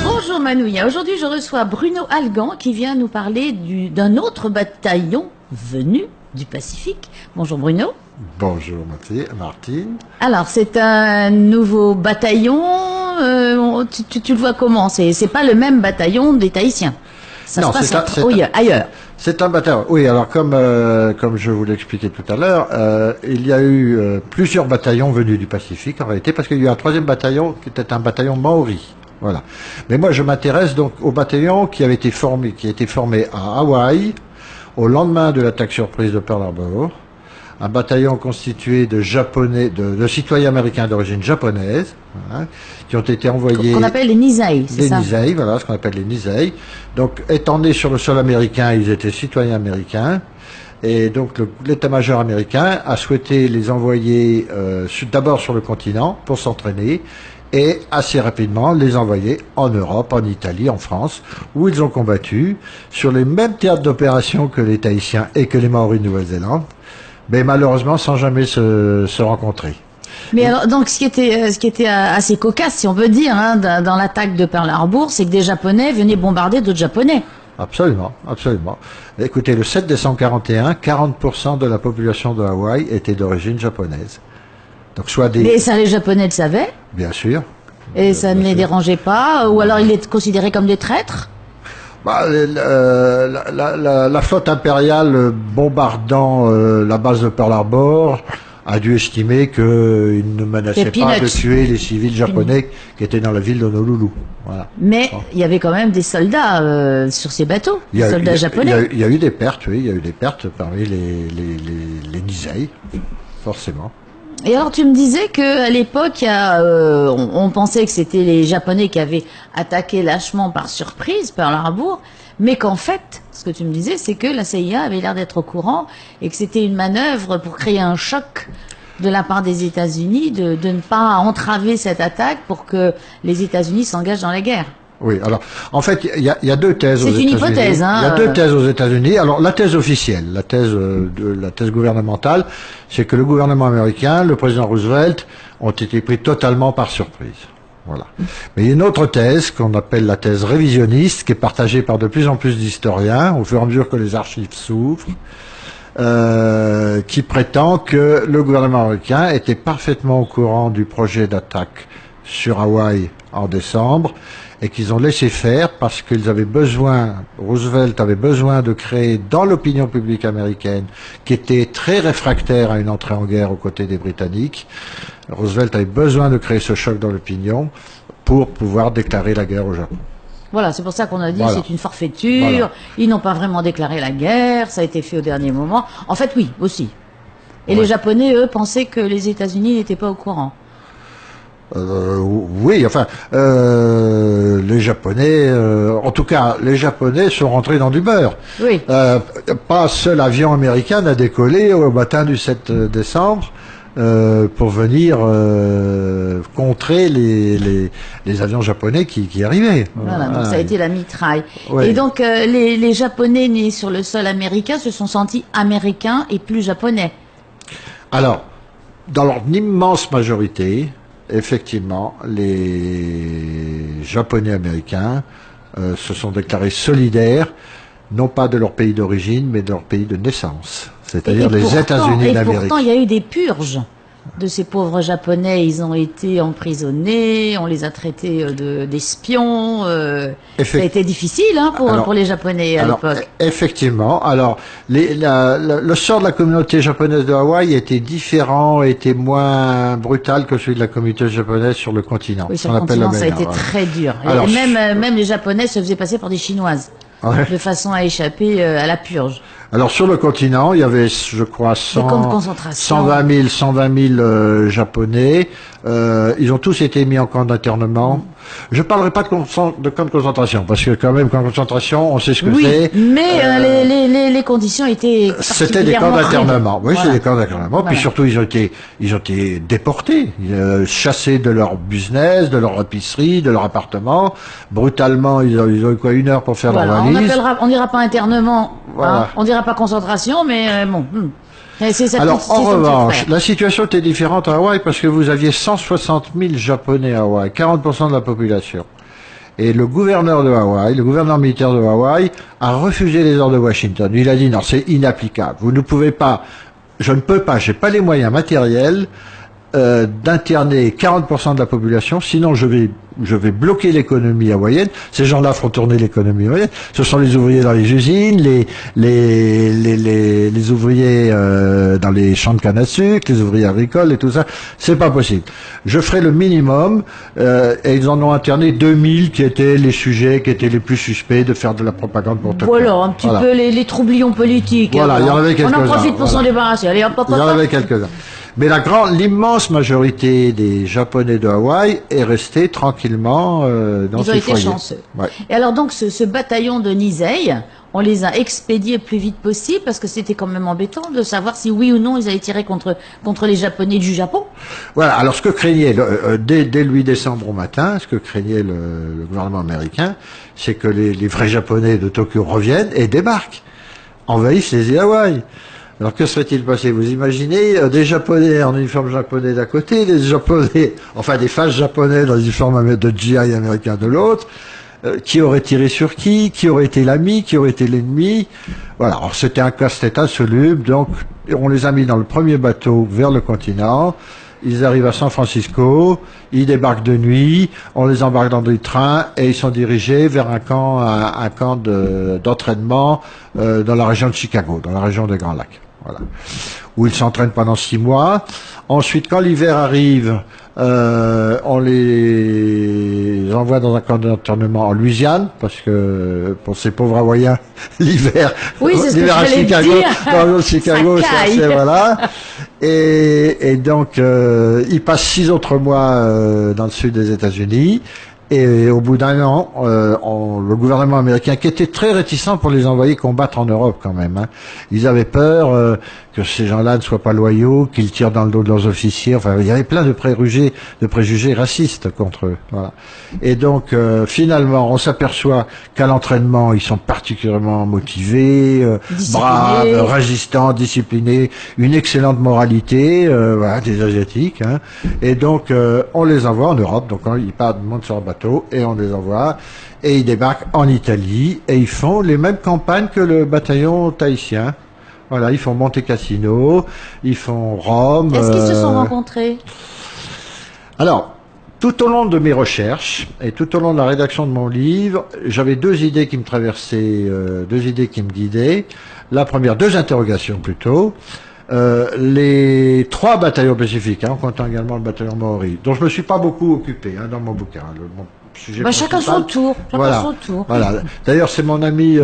Bonjour Manouia, aujourd'hui je reçois Bruno Algan qui vient nous parler d'un autre bataillon venu du Pacifique. Bonjour Bruno. Bonjour Martine. Alors c'est un nouveau bataillon, tu le vois comment? C'est pas le même bataillon des Tahitiens. Ça se passe ailleurs. C'est un bataillon. Oui, alors comme je vous l'expliquais tout à l'heure, il y a eu plusieurs bataillons venus du Pacifique en réalité, parce qu'il y a eu un troisième bataillon qui était un bataillon maori. Voilà. Mais moi, je m'intéresse donc au bataillon qui a été formé à Hawaï au lendemain de l'attaque surprise de Pearl Harbor. Un bataillon constitué de Japonais, de citoyens américains d'origine japonaise, voilà, qui ont été envoyés. Qu'on appelle les Nisei, c'est ça? Les Nisei, voilà, ce qu'on appelle les Nisei. Donc, étant nés sur le sol américain, ils étaient citoyens américains. Et donc, l'état-major américain a souhaité les envoyer d'abord sur le continent pour s'entraîner, et assez rapidement les envoyer en Europe, en Italie, en France, où ils ont combattu sur les mêmes théâtres d'opération que les Tahitiens et que les Maoris de Nouvelle-Zélande, mais malheureusement sans jamais se rencontrer. Mais alors, donc, ce qui était assez cocasse, si on veut dire, hein, dans l'attaque de Pearl Harbor, c'est que des Japonais venaient bombarder d'autres Japonais. Absolument, absolument. Écoutez, le 7 décembre 41, 40% de la population de Hawaï était d'origine japonaise. Donc, Mais ça, les Japonais le savaient? Bien sûr. Et ça ne les dérangeait pas? Ou alors ils étaient considérés comme des traîtres? La flotte impériale bombardant la base de Pearl Harbor a dû estimer qu'il ne menaçait pas de tuer les civils japonais qui étaient dans la ville d'Honolulu. Voilà. Mais il y avait quand même des soldats sur ces bateaux, des soldats japonais. Il y a eu des pertes, oui, il y a eu des pertes parmi les Nisei, forcément. Et alors tu me disais que à l'époque, on pensait que c'était les Japonais qui avaient attaqué lâchement par surprise Pearl Harbor, mais qu'en fait, ce que tu me disais, c'est que la CIA avait l'air d'être au courant et que c'était une manœuvre pour créer un choc de la part des États-Unis de ne pas entraver cette attaque pour que les États-Unis s'engagent dans la guerre. Oui, alors, en fait, il y a deux thèses aux États-Unis. C'est une hypothèse, hein. Il y a deux thèses aux États-Unis. Alors, la thèse officielle, la thèse gouvernementale, c'est que le gouvernement américain, le président Roosevelt, ont été pris totalement par surprise. Voilà. Mais il y a une autre thèse qu'on appelle la thèse révisionniste, qui est partagée par de plus en plus d'historiens, au fur et à mesure que les archives s'ouvrent, qui prétend que le gouvernement américain était parfaitement au courant du projet d'attaque sur Hawaï en décembre, et qu'ils ont laissé faire parce qu'ils avaient besoin, Roosevelt avait besoin de créer dans l'opinion publique américaine, qui était très réfractaire à une entrée en guerre aux côtés des Britanniques, Roosevelt avait besoin de créer ce choc dans l'opinion pour pouvoir déclarer la guerre au Japon. Voilà, c'est pour ça qu'on a dit c'est une forfaiture, voilà. Ils n'ont pas vraiment déclaré la guerre, ça a été fait au dernier moment. En fait, oui, aussi. Et les Japonais, eux, pensaient que les États-Unis n'étaient pas au courant. Oui, enfin, les Japonais, en tout cas, les Japonais sont rentrés dans du beurre. Oui. Pas un seul avion américain n'a décollé au matin du 7 décembre pour venir contrer les avions japonais qui arrivaient. Voilà, donc ça a été la mitraille. Ouais. Et donc, les Japonais nés sur le sol américain se sont sentis américains et plus japonais. Alors, dans leur immense majorité, effectivement, les Japonais américains se sont déclarés solidaires, non pas de leur pays d'origine, mais de leur pays de naissance, c'est-à-dire les États-Unis d'Amérique. Et pourtant, il y a eu des purges de ces pauvres Japonais. Ils ont été emprisonnés, on les a traités d'espions. Ça a été difficile hein, pour les Japonais à l'époque. Effectivement. Alors, le sort de la communauté japonaise de Hawaï était différent, était moins brutal que celui de la communauté japonaise sur le continent. Oui, sur le continent, ça a été très dur. Alors, et même les Japonais se faisaient passer pour des Chinoises. Ouais. De façon à échapper à la purge. Alors sur le continent, il y avait, je crois, 120 000 Japonais. Ils ont tous été mis en camp d'internement. Je parlerai pas de camp de concentration, parce que quand même, camp de concentration, on sait ce que c'est. Mais les conditions étaient C'était des camps d'internement. Oui, voilà. c'est des camps d'internement. Voilà. Puis surtout, ils ont été déportés, chassés de leur business, de leur épicerie, de leur appartement. Brutalement, ils ont eu quoi, 1 heure pour faire leur valise. On dira pas internement, voilà. Hein, on dira pas concentration, mais bon. Alors, en revanche, la situation était différente à Hawaï parce que vous aviez 160 000 Japonais à Hawaï, 40% de la population. Et le gouverneur de Hawaï, le gouverneur militaire de Hawaï, a refusé les ordres de Washington. Il a dit non, c'est inapplicable. Vous ne pouvez pas, je ne peux pas, j'ai pas les moyens matériels d'interner 40% de la population, sinon je vais bloquer l'économie hawaïenne. Ces gens-là font tourner l'économie hawaïenne. Ce sont les ouvriers dans les usines, les ouvriers dans les champs de canne à sucre, les ouvriers agricoles et tout ça. C'est pas possible. Je ferai le minimum et ils en ont interné 2000 qui étaient les sujets qui étaient les plus suspects de faire de la propagande pour Tokyo. Voilà, un petit peu les troublions politiques. Voilà, il y en avait quelques-uns. On en profite pour s'en débarrasser. Allez, hop, hop, hop. Il y en avait quelques-uns. Mais l'immense majorité des Japonais de Hawaï est restée tranquillement dans ces foyers. Ils ont été chanceux. Ouais. Et alors donc ce bataillon de Nisei, on les a expédiés le plus vite possible parce que c'était quand même embêtant de savoir si oui ou non ils allaient tirer contre les Japonais du Japon. Voilà. Alors ce que craignait dès le 8 décembre au matin, ce que craignait le gouvernement américain, c'est que les vrais Japonais de Tokyo reviennent et débarquent, envahissent les îles Hawaï. Alors que serait-il passé? Vous imaginez des Japonais en uniforme japonais d'un côté, des Japonais, enfin des faces japonais dans l'uniforme de GI américain de l'autre, qui aurait tiré sur qui aurait été l'ami, qui aurait été l'ennemi. Voilà, alors c'était un casse-tête insoluble, donc on les a mis dans le premier bateau vers le continent. Ils arrivent à San Francisco, ils débarquent de nuit, on les embarque dans des trains et ils sont dirigés vers un camp d'entraînement dans la région de Chicago, dans la région des Grands Lacs. Voilà, où ils s'entraînent pendant 6 mois. Ensuite, quand l'hiver arrive, on les envoie dans un camp d'entraînement en Louisiane, parce que pour ces pauvres Hawaïens, l'hiver, l'hiver à Chicago, dans Chicago, c'est voilà. Et donc, ils passent 6 autres mois dans le sud des États-Unis. Et au bout d'un an, le gouvernement américain, qui était très réticent pour les envoyer combattre en Europe quand même, hein, ils avaient peur que ces gens-là ne soient pas loyaux, qu'ils tirent dans le dos de leurs officiers. Enfin, il y avait plein de préjugés racistes contre eux. Voilà. Et donc, finalement, on s'aperçoit qu'à l'entraînement, ils sont particulièrement motivés, braves, résistants, disciplinés, une excellente moralité, voilà, des Asiatiques. Hein. Et donc, on les envoie en Europe. Donc, ils partent, montent sur un bateau et on les envoie. Et ils débarquent en Italie et ils font les mêmes campagnes que le bataillon tahitien. Voilà, ils font Monte Cassino, ils font Rome. Est-ce qu'ils se sont rencontrés? Alors, tout au long de mes recherches et tout au long de la rédaction de mon livre, j'avais 2 idées qui me traversaient, 2 idées qui me guidaient. La première, 2 interrogations plutôt. Les 3 bataillons pacifiques, hein, en comptant également le bataillon Maori, dont je me suis pas beaucoup occupé hein, dans mon bouquin. Chacun son tour. Voilà. D'ailleurs, c'est mon ami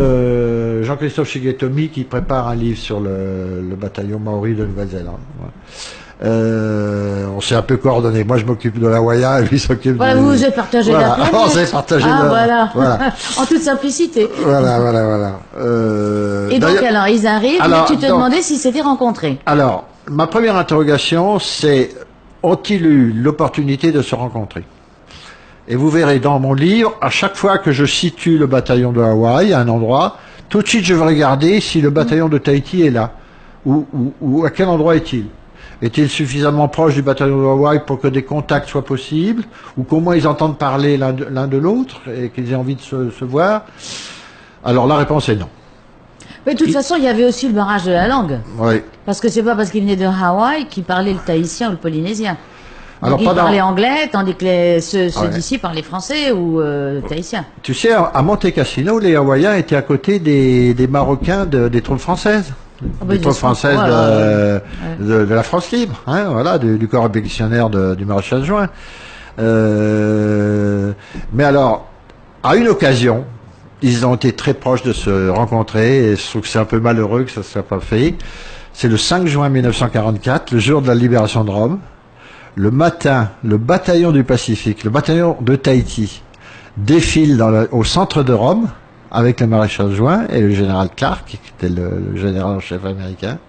Jean-Christophe Shigetomi qui prépare un livre sur le bataillon Maori de Nouvelle-Zélande. On s'est un peu coordonné. Moi, je m'occupe de l'Hawaïen et lui s'occupe de... Vous vous êtes partagé la planète. On s'est partagé voilà. En toute simplicité. Voilà. Et donc, alors, ils arrivent et tu te demandais s'ils s'étaient rencontrés. Alors, ma première interrogation, c'est ont-ils eu l'opportunité de se rencontrer? Et vous verrez dans mon livre, à chaque fois que je situe le bataillon de Hawaï à un endroit, tout de suite je vais regarder si le bataillon de Tahiti est là. Ou à quel endroit est-il? Est-il suffisamment proche du bataillon de Hawaï pour que des contacts soient possibles? Ou comment ils entendent parler l'un de l'autre et qu'ils aient envie de se voir? Alors la réponse est non. Mais de toute façon, il y avait aussi le barrage de la langue. Oui. Parce que c'est pas parce qu'ils venaient de Hawaï qu'ils parlaient le tahitien ou le polynésien. Alors, ils parlaient anglais, tandis que ceux d'ici parlaient français ou tahitien. Tu sais, à Monte Cassino, les Hawaïens étaient à côté des Marocains des troupes françaises. Des troupes françaises de la France libre, hein, voilà, du corps expéditionnaire du maréchal Juin. Mais alors, à une occasion, ils ont été très proches de se rencontrer, et je trouve que c'est un peu malheureux que ça ne soit pas fait. C'est le 5 juin 1944, le jour de la libération de Rome. Le matin, le bataillon du Pacifique, le bataillon de Tahiti, défile au centre de Rome avec le maréchal Juin et le général Clark, qui était le général en chef américain.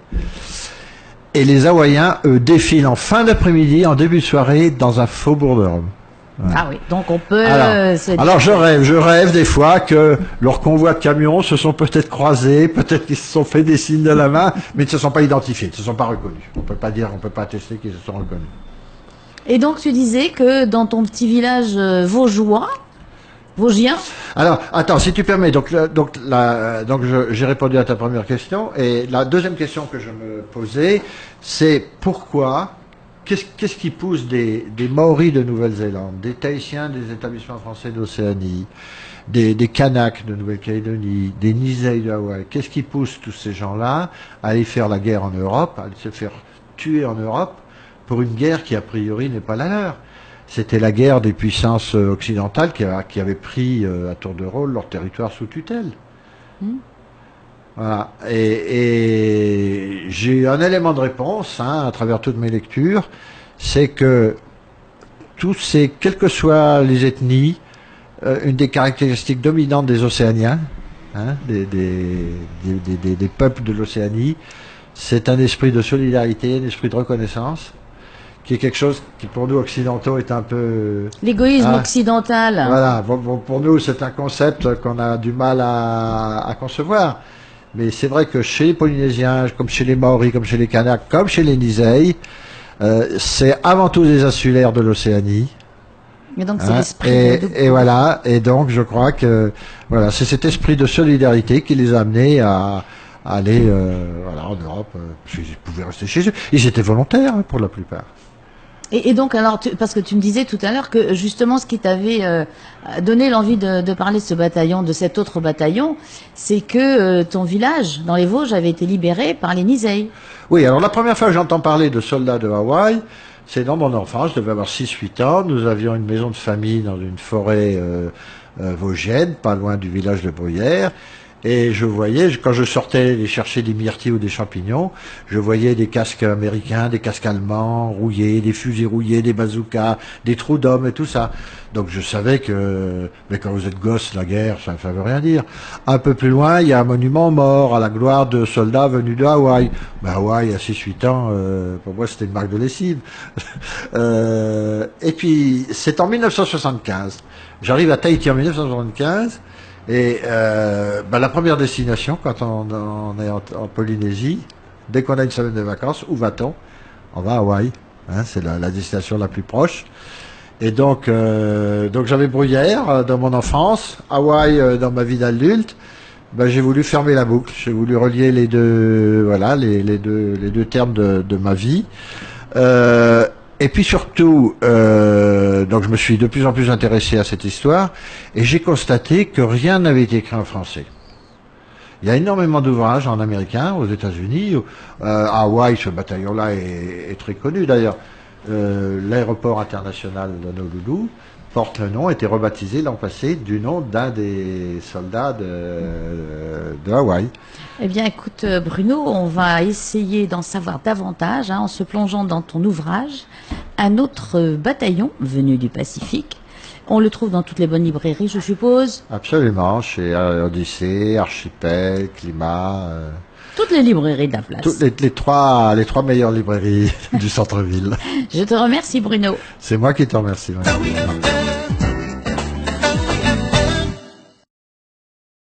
Et les Hawaïens, eux, défilent en fin d'après-midi, en début de soirée, dans un faubourg de Rome. Ouais. Ah oui, donc on peut... Alors je rêve des fois que leurs convois de camions se sont peut-être croisés, peut-être qu'ils se sont fait des signes de la main, mais ils ne se sont pas identifiés, ils ne se sont pas reconnus. On peut pas attester qu'ils se sont reconnus. Et donc tu disais que dans ton petit village vosgien. Alors, attends, si tu permets, j'ai répondu à ta première question, et la deuxième question que je me posais, c'est pourquoi, qu'est-ce qui pousse des Maoris de Nouvelle-Zélande, des Tahitiens des établissements français d'Océanie, des Kanaks de Nouvelle-Calédonie, des Nisei de Hawaï, qu'est-ce qui pousse tous ces gens-là à aller faire la guerre en Europe, à se faire tuer en Europe pour une guerre qui a priori n'est pas la leur? C'était la guerre des puissances occidentales qui avaient pris à tour de rôle leur territoire sous tutelle. Voilà. Et j'ai un élément de réponse à travers toutes mes lectures, c'est que quelles que soient les ethnies, une des caractéristiques dominantes des Océaniens, des peuples de l'Océanie, c'est un esprit de solidarité, un esprit de reconnaissance, qui est quelque chose qui pour nous occidentaux est un peu... L'égoïsme occidental. Voilà, bon, pour nous c'est un concept qu'on a du mal à concevoir. Mais c'est vrai que chez les Polynésiens, comme chez les Maoris, comme chez les Kanaks, comme chez les Nisei, c'est avant tout des insulaires de l'Océanie. Et donc c'est l'esprit et voilà, et donc je crois que voilà, c'est cet esprit de solidarité qui les a amenés à aller en Europe. Ils pouvaient rester chez eux. Ils étaient volontaires pour la plupart. Et donc, alors, parce que tu me disais tout à l'heure que justement, ce qui t'avait donné l'envie de parler de ce bataillon, de cet autre bataillon, c'est que ton village, dans les Vosges, avait été libéré par les Nisei. Oui, alors la première fois que j'entends parler de soldats de Hawaï, c'est dans mon enfance, je devais avoir 6-8 ans, nous avions une maison de famille dans une forêt vosgienne, pas loin du village de Bruyères. Et je voyais, quand je sortais les chercher des myrtilles ou des champignons, je voyais des casques américains, des casques allemands rouillés, des fusils rouillés, des bazookas, des trous d'hommes et tout ça. Donc je savais que, mais quand vous êtes gosse, la guerre, ça ne veut rien dire. Un peu plus loin, il y a un monument mort à la gloire de soldats venus de Hawaï. Ben, Hawaï, à 6-8 ans, pour moi, c'était une marque de lessive. Et puis, c'est en 1975. J'arrive à Tahiti en 1975. Et la première destination, quand on est en Polynésie, dès qu'on a une semaine de vacances, où va-t-on? On va à Hawaï, c'est la destination la plus proche. Et donc j'avais Bruyères dans mon enfance, Hawaï dans ma vie d'adulte. J'ai voulu fermer la boucle, j'ai voulu relier les deux, les deux termes de ma vie. Et puis surtout, donc je me suis de plus en plus intéressé à cette histoire, et j'ai constaté que rien n'avait été écrit en français. Il y a énormément d'ouvrages en américain, aux États-Unis. À Hawaï, ce bataillon-là est très connu d'ailleurs. L'aéroport international d'Honolulu porte le nom, a été rebaptisé l'an passé du nom d'un des soldats de Hawaï. Eh bien, écoute, Bruno, on va essayer d'en savoir davantage en se plongeant dans ton ouvrage. Un autre bataillon venu du Pacifique. On le trouve dans toutes les bonnes librairies, je suppose. Absolument, chez Odyssée, Archipel, Climat. Toutes les librairies de la place. Toutes les trois meilleures librairies du centre-ville. Je te remercie, Bruno. C'est moi qui te remercie.